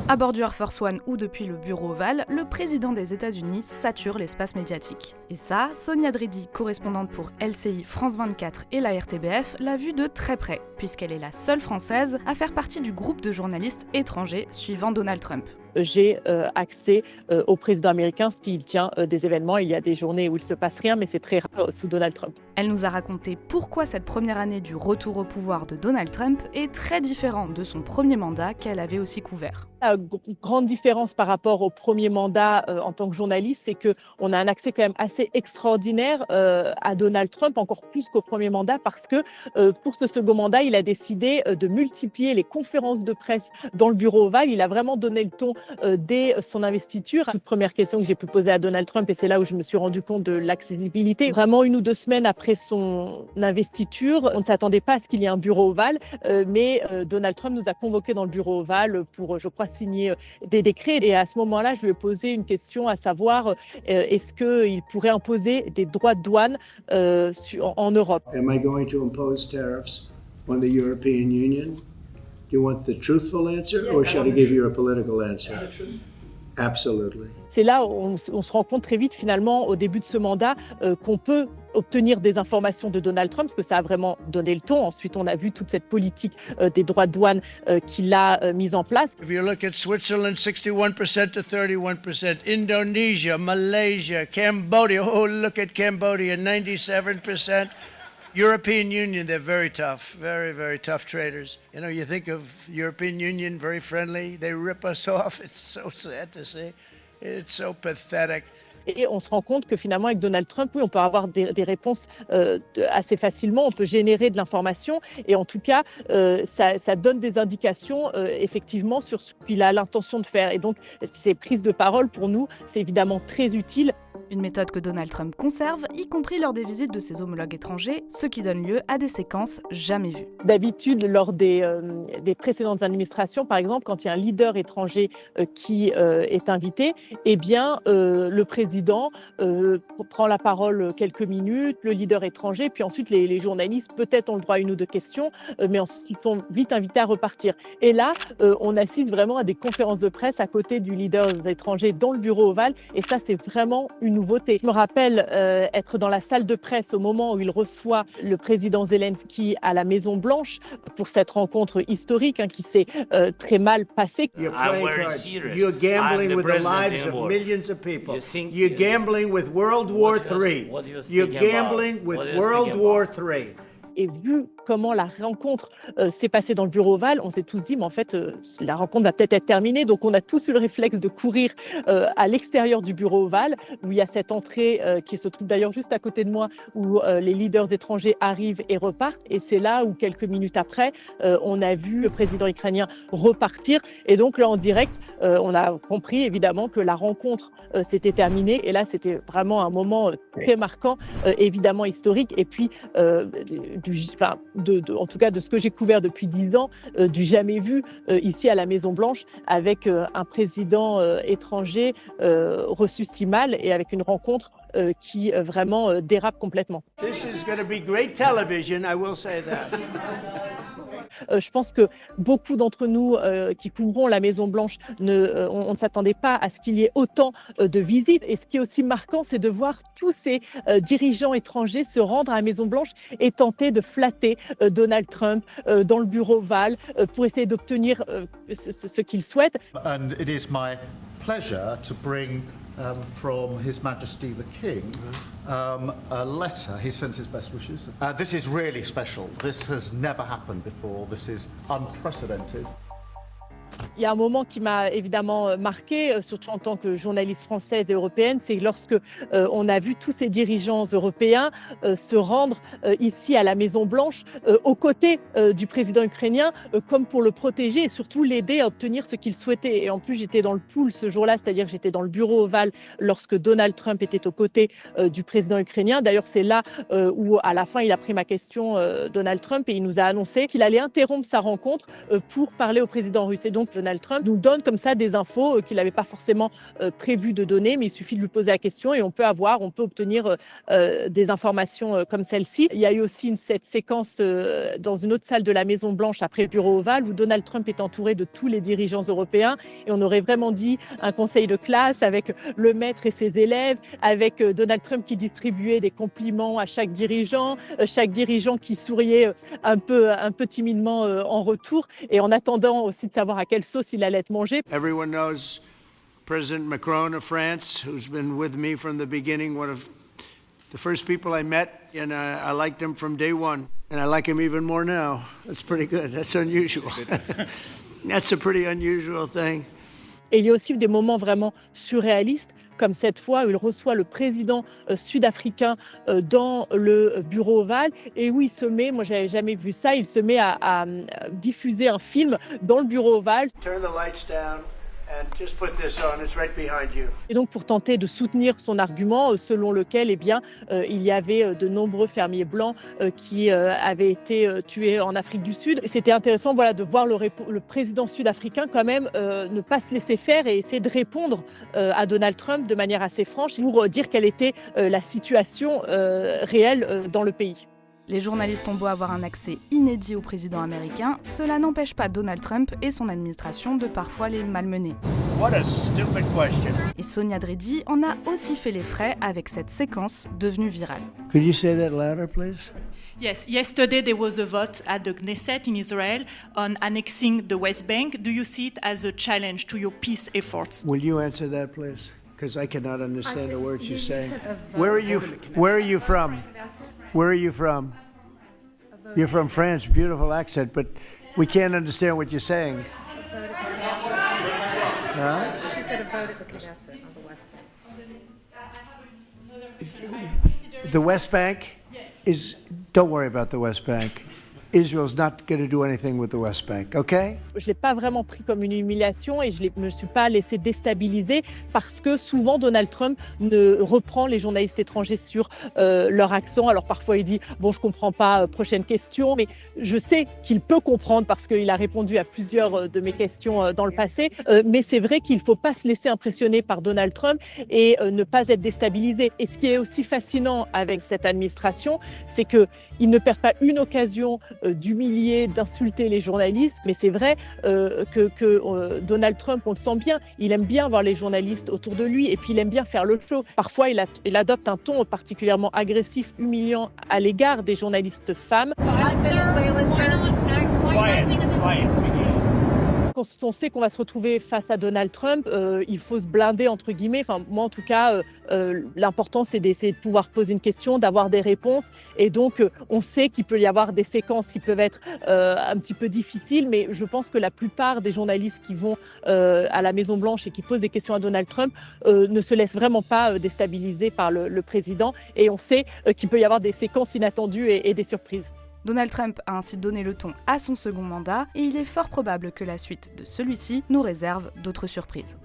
À bord du Air Force One ou depuis le bureau ovale, le président des États-Unis sature l'espace médiatique. Et ça, Sonia Dridi, correspondante pour LCI, France 24 et la RTBF, l'a vu de très près, puisqu'elle est la seule Française à faire partie du groupe de journalistes étrangers suivant Donald Trump. J'ai accès au président américain s'il tient des événements. Il y a des journées où il ne se passe rien, mais c'est très rare sous Donald Trump. Elle nous a raconté pourquoi cette première année du retour au pouvoir de Donald Trump est très différente de son premier mandat qu'elle avait aussi couvert. La grande différence par rapport au premier mandat en tant que journaliste, c'est qu'on a un accès quand même assez extraordinaire à Donald Trump, encore plus qu'au premier mandat, parce que pour ce second mandat, il a décidé de multiplier les conférences de presse dans le bureau ovale. Il a vraiment donné le ton dès son investiture. Toute première question que j'ai pu poser à Donald Trump, et c'est là où je me suis rendu compte de l'accessibilité. Vraiment 1 ou 2 semaines après son investiture, on ne s'attendait pas à ce qu'il y ait un bureau ovale, mais Donald Trump nous a convoqués dans le bureau ovale pour, je crois, signer des décrets. Et à ce moment-là, je lui ai posé une question, à savoir est-ce qu'il pourrait imposer des droits de douane en Europe. Am I going to impose tariffs on the European Union? Do you want the truthful answer, or should I give you a political answer? Absolutely. C'est là où on se rend compte très vite, finalement, au début de ce mandat, qu'on peut obtenir des informations de Donald Trump, parce que ça a vraiment donné le ton. Ensuite, on a vu toute cette politique des droits de douane qu'il a mise en place. If you look at Switzerland, 61% to 31%. Indonesia, Malaysia, Cambodia. Oh, look at Cambodia, 97%. European Union, they're very tough, very, very tough traders. You know, you think of European Union, very friendly. They rip us off. It's so sad to see. It's so pathetic. Et on se rend compte que finalement, avec Donald Trump, oui, on peut avoir des réponses assez facilement, on peut générer de l'information. Et en tout cas, ça donne des indications, effectivement, sur ce qu'il a l'intention de faire. Et donc, ces prises de parole, pour nous, c'est évidemment très utile. Une méthode que Donald Trump conserve, y compris lors des visites de ses homologues étrangers, ce qui donne lieu à des séquences jamais vues. D'habitude, lors des précédentes administrations, par exemple, quand il y a un leader étranger qui est invité, eh bien, le président prend la parole quelques minutes, le leader étranger, puis ensuite les journalistes peut-être ont le droit à 1 ou 2 questions, mais ensuite ils sont vite invités à repartir. Et là, on assiste vraiment à des conférences de presse à côté du leader étranger dans le bureau ovale, et ça, c'est vraiment une nouveauté. Je me rappelle être dans la salle de presse au moment où il reçoit le président Zelensky à la Maison Blanche pour cette rencontre historique qui s'est très mal passée. You're gambling with the lives of millions of people. You're gambling with World War III. You're gambling with World War III. Et vu comment la rencontre s'est passée dans le bureau ovale, on s'est tous dit, mais en fait, la rencontre va peut-être être terminée. Donc, on a tous eu le réflexe de courir à l'extérieur du bureau ovale, où il y a cette entrée qui se trouve d'ailleurs juste à côté de moi, où les leaders étrangers arrivent et repartent. Et c'est là où, quelques minutes après, on a vu le président ukrainien repartir. Et donc, là, en direct, on a compris, évidemment, que la rencontre s'était terminée. Et là, c'était vraiment un moment très marquant, évidemment historique. Et puis, en tout cas de ce que j'ai couvert depuis 10 ans, du jamais vu ici à la Maison-Blanche, avec un président étranger reçu si mal et avec une rencontre qui vraiment dérape complètement. This is going to be great television, I will say that. Je pense que beaucoup d'entre nous qui couvrons la Maison-Blanche, on ne s'attendait pas à ce qu'il y ait autant de visites. Et ce qui est aussi marquant, c'est de voir tous ces dirigeants étrangers se rendre à la Maison-Blanche et tenter de flatter Donald Trump dans le bureau ovale pour essayer d'obtenir ce qu'il souhaite. And it is my pleasure to bring from His Majesty the King a letter. He sends his best wishes. This is really special. This has never happened before. This is unprecedented. Il y a un moment qui m'a évidemment marqué, surtout en tant que journaliste française et européenne, c'est lorsque on a vu tous ces dirigeants européens se rendre ici à la Maison-Blanche aux côtés du président ukrainien, comme pour le protéger et surtout l'aider à obtenir ce qu'il souhaitait. Et en plus, j'étais dans le pool ce jour-là, c'est-à-dire que j'étais dans le bureau ovale lorsque Donald Trump était aux côtés du président ukrainien. D'ailleurs, c'est là où à la fin, il a pris ma question, Donald Trump, et il nous a annoncé qu'il allait interrompre sa rencontre pour parler au président russe. Et donc, Donald Trump nous donne comme ça des infos qu'il n'avait pas forcément prévu de donner, mais il suffit de lui poser la question et on peut obtenir des informations comme celle-ci. Il y a eu aussi cette séquence dans une autre salle de la Maison-Blanche après le bureau ovale où Donald Trump est entouré de tous les dirigeants européens et on aurait vraiment dit un conseil de classe avec le maître et ses élèves, avec Donald Trump qui distribuait des compliments à chaque dirigeant qui souriait un peu timidement en retour et en attendant aussi de savoir à quelle sauce il allait être mangé. Everyone knows President Macron of France, who's been with me from the beginning, one of the first people I met, and I liked him from day one. And I like him even more now. That's pretty good. That's unusual. That's a pretty unusual thing. Et il y a aussi des moments vraiment surréalistes, comme cette fois où il reçoit le président sud-africain dans le bureau ovale et où il se met, moi j'avais jamais vu ça, il se met à diffuser un film dans le bureau ovale. Turn the lights down and just put this on. It's right behind you. Et donc pour tenter de soutenir son argument selon lequel il y avait de nombreux fermiers blancs qui avaient été tués en Afrique du Sud. Et c'était intéressant de voir le président sud-africain quand même ne pas se laisser faire et essayer de répondre à Donald Trump de manière assez franche pour dire quelle était la situation réelle dans le pays. Les journalistes ont beau avoir un accès inédit au président américain, cela n'empêche pas Donald Trump et son administration de parfois les malmener. What a stupid question. Et Sonia Dridi en a aussi fait les frais avec cette séquence devenue virale. Could you say that louder, please? Yes, yesterday there was a vote at the Knesset in Israel on annexing the West Bank. Do you see it as a challenge to your peace efforts? Will you answer that, please? Because I cannot understand the words you're saying. Where are you from? Where are you from? You're from France, beautiful accent, but we can't understand what you're saying. Huh? She said a vote at the Knesset on the West Bank. The West Bank is, don't worry about the West Bank. Israel's not going to do anything with the West Bank, okay? Je ne l'ai pas vraiment pris comme une humiliation et je ne me suis pas laissé déstabiliser parce que souvent Donald Trump reprend les journalistes étrangers sur leur accent. Alors parfois il dit « bon, je ne comprends pas, prochaine question », mais je sais qu'il peut comprendre parce qu'il a répondu à plusieurs de mes questions dans le passé. Mais c'est vrai qu'il ne faut pas se laisser impressionner par Donald Trump et ne pas être déstabilisé. Et ce qui est aussi fascinant avec cette administration, c'est qu'il ne perd pas une occasion d'humilier, d'insulter les journalistes, mais c'est vrai que Donald Trump, on le sent bien, il aime bien voir les journalistes autour de lui et puis il aime bien faire le show. Parfois, il adopte un ton particulièrement agressif, humiliant à l'égard des journalistes femmes. Quand on sait qu'on va se retrouver face à Donald Trump, il faut se blinder entre guillemets. Enfin, moi en tout cas, l'important c'est d'essayer de pouvoir poser une question, d'avoir des réponses. Et donc, on sait qu'il peut y avoir des séquences qui peuvent être un petit peu difficiles, mais je pense que la plupart des journalistes qui vont à la Maison-Blanche et qui posent des questions à Donald Trump ne se laissent vraiment pas déstabiliser par le président. Et on sait qu'il peut y avoir des séquences inattendues et des surprises. Donald Trump a ainsi donné le ton à son second mandat et il est fort probable que la suite de celui-ci nous réserve d'autres surprises.